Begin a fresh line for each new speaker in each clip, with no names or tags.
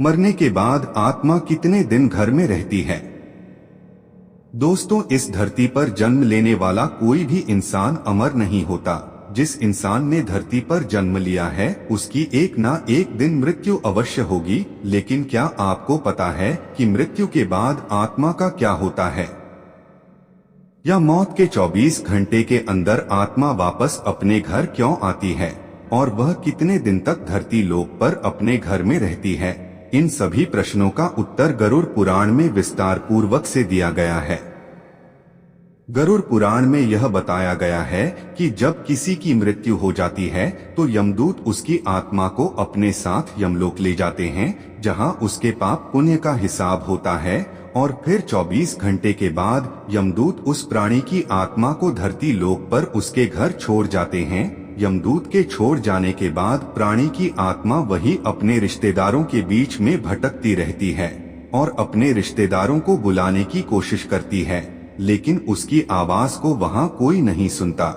मरने के बाद आत्मा कितने दिन घर में रहती है? दोस्तों, इस धरती पर जन्म लेने वाला कोई भी इंसान अमर नहीं होता। जिस इंसान ने धरती पर जन्म लिया है उसकी एक ना एक दिन मृत्यु अवश्य होगी। लेकिन क्या आपको पता है कि मृत्यु के बाद आत्मा का क्या होता है? या मौत के 24 घंटे के अंदर आत्मा वापस अपने घर क्यों आती है और वह कितने दिन तक धरती लोक पर अपने घर में रहती है? इन सभी प्रश्नों का उत्तर गरुड़ पुराण में विस्तार पूर्वक से दिया गया है। गरुड़ पुराण में यह बताया गया है कि जब किसी की मृत्यु हो जाती है तो यमदूत उसकी आत्मा को अपने साथ यमलोक ले जाते हैं, जहां उसके पाप पुण्य का हिसाब होता है और फिर 24 घंटे के बाद यमदूत उस प्राणी की आत्मा को धरती लोक पर उसके घर छोड़ जाते हैं। यमदूत के छोड़ जाने के बाद प्राणी की आत्मा वही अपने रिश्तेदारों के बीच में भटकती रहती है और अपने रिश्तेदारों को बुलाने की कोशिश करती है, लेकिन उसकी आवाज को वहां कोई नहीं सुनता।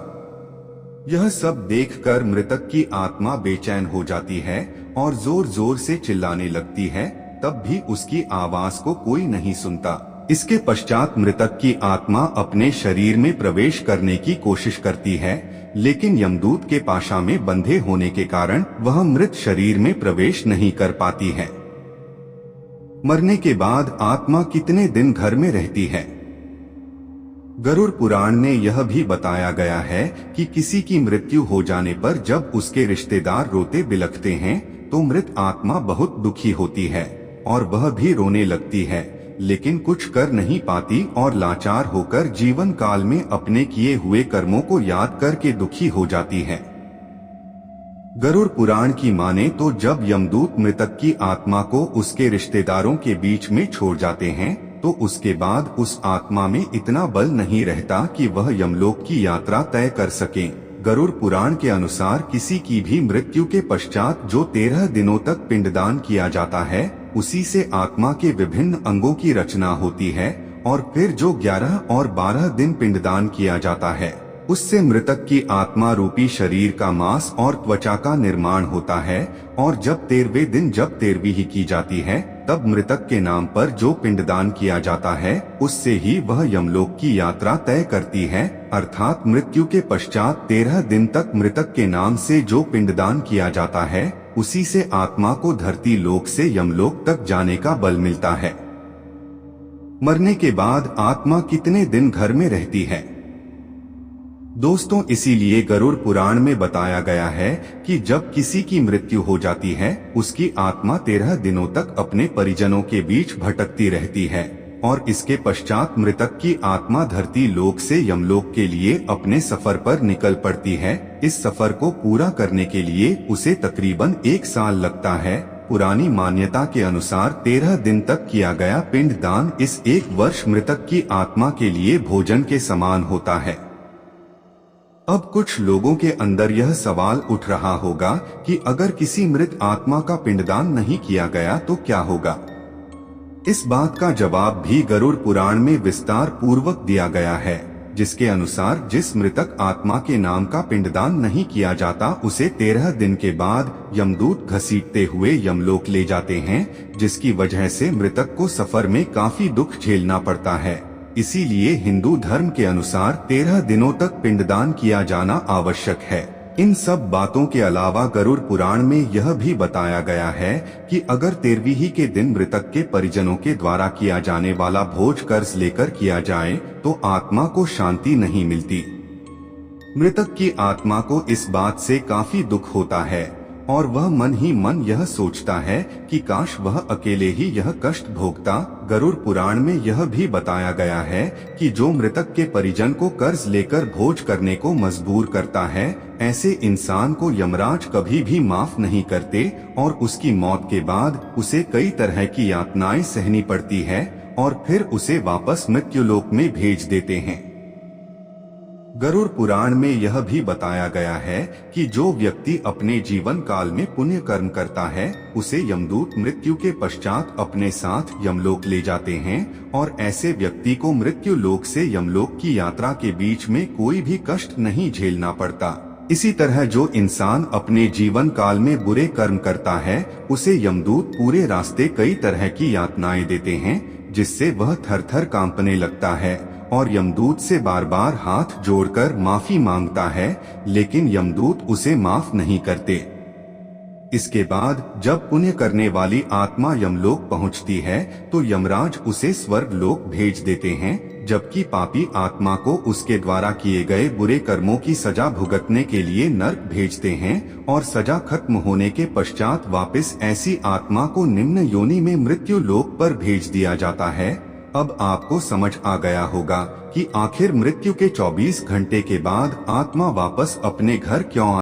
यह सब देखकर मृतक की आत्मा बेचैन हो जाती है और जोर जोर से चिल्लाने लगती है, तब भी उसकी आवाज को कोई नहीं सुनता। इसके पश्चात मृतक की आत्मा अपने शरीर में प्रवेश करने की कोशिश करती है, लेकिन यमदूत के पाशा में बंधे होने के कारण वह मृत शरीर में प्रवेश नहीं कर पाती है। मरने के बाद आत्मा कितने दिन घर में रहती है? गरुड़ पुराण में यह भी बताया गया है कि किसी की मृत्यु हो जाने पर जब उसके रिश्तेदार रोते बिलखते हैं तो मृत आत्मा बहुत दुखी होती है और वह भी रोने लगती है, लेकिन कुछ कर नहीं पाती और लाचार होकर जीवन काल में अपने किए हुए कर्मों को याद करके दुखी हो जाती है। गरुड़ पुराण की माने तो जब यमदूत मृतक की आत्मा को उसके रिश्तेदारों के बीच में छोड़ जाते हैं तो उसके बाद उस आत्मा में इतना बल नहीं रहता कि वह यमलोक की यात्रा तय कर सके। गरुड़ पुराण के अनुसार किसी की भी मृत्यु के पश्चात जो 13 दिनों तक पिंडदान किया जाता है उसी से आत्मा के विभिन्न अंगों की रचना होती है और फिर जो 11 और 12 दिन पिंडदान किया जाता है उससे मृतक की आत्मा रूपी शरीर का मांस और त्वचा का निर्माण होता है और जब 13वें दिन जब 13वीं ही की जाती है तब मृतक के नाम पर जो पिंडदान किया जाता है उससे ही वह यमलोक की यात्रा तय करती है। अर्थात मृत्यु के पश्चात 13 दिन तक मृतक के नाम से जो पिंडदान किया जाता है उसी से आत्मा को धरती लोक से यमलोक तक जाने का बल मिलता है। मरने के बाद आत्मा कितने दिन घर में रहती है? दोस्तों, इसीलिए गरुड़ पुराण में बताया गया है कि जब किसी की मृत्यु हो जाती है उसकी आत्मा 13 दिनों तक अपने परिजनों के बीच भटकती रहती है और इसके पश्चात मृतक की आत्मा धरती लोक से यमलोक के लिए अपने सफर पर निकल पड़ती है। इस सफर को पूरा करने के लिए उसे तकरीबन 1 साल लगता है। पुरानी मान्यता के अनुसार 13 दिन तक किया गया पिंडदान इस 1 वर्ष मृतक की आत्मा के लिए भोजन के समान होता है। अब कुछ लोगों के अंदर यह सवाल उठ रहा होगा कि अगर किसी मृत आत्मा का पिंडदान नहीं किया गया तो क्या होगा? इस बात का जवाब भी गरुड़ पुराण में विस्तार पूर्वक दिया गया है, जिसके अनुसार जिस मृतक आत्मा के नाम का पिंडदान नहीं किया जाता उसे 13 दिन के बाद यमदूत घसीटते हुए यमलोक ले जाते हैं, जिसकी वजह से मृतक को सफर में काफी दुख झेलना पड़ता है। इसीलिए हिंदू धर्म के अनुसार 13 दिनों तक पिंडदान किया जाना आवश्यक है। इन सब बातों के अलावा गरुड़ पुराण में यह भी बताया गया है कि अगर 13वीं ही के दिन मृतक के परिजनों के द्वारा किया जाने वाला भोज कर्ज लेकर किया जाए तो आत्मा को शांति नहीं मिलती। मृतक की आत्मा को इस बात से काफी दुख होता है और वह मन ही मन यह सोचता है कि काश वह अकेले ही यह कष्ट भोगता। गरुड़ पुराण में यह भी बताया गया है कि जो मृतक के परिजन को कर्ज लेकर भोज करने को मजबूर करता है, ऐसे इंसान को यमराज कभी भी माफ नहीं करते और उसकी मौत के बाद उसे कई तरह की यातनाएं सहनी पड़ती है और फिर उसे वापस मृत्युलोक में भेज देते हैं। गरुड़ पुराण में यह भी बताया गया है कि जो व्यक्ति अपने जीवन काल में पुण्य कर्म करता है उसे यमदूत मृत्यु के पश्चात अपने साथ यमलोक ले जाते हैं और ऐसे व्यक्ति को मृत्यु लोक से यमलोक की यात्रा के बीच में कोई भी कष्ट नहीं झेलना पड़ता। इसी तरह जो इंसान अपने जीवन काल में बुरे कर्म करता है उसे यमदूत पूरे रास्ते कई तरह की यातनाएं देते हैं, जिससे वह थर थर कांपने लगता है और यमदूत से बार बार हाथ जोड़कर माफी मांगता है, लेकिन यमदूत उसे माफ नहीं करते। इसके बाद जब पुण्य करने वाली आत्मा यमलोक पहुंचती है तो यमराज उसे स्वर्ग लोक भेज देते हैं, जबकि पापी आत्मा को उसके द्वारा किए गए बुरे कर्मों की सजा भुगतने के लिए नर्क भेजते हैं और सजा खत्म होने के पश्चात वापस ऐसी आत्मा को निम्न योनि में मृत्यु लोक पर भेज दिया जाता है। अब आपको समझ आ गया होगा कि आखिर मृत्यु के 24 घंटे के बाद आत्मा वापस अपने घर क्यों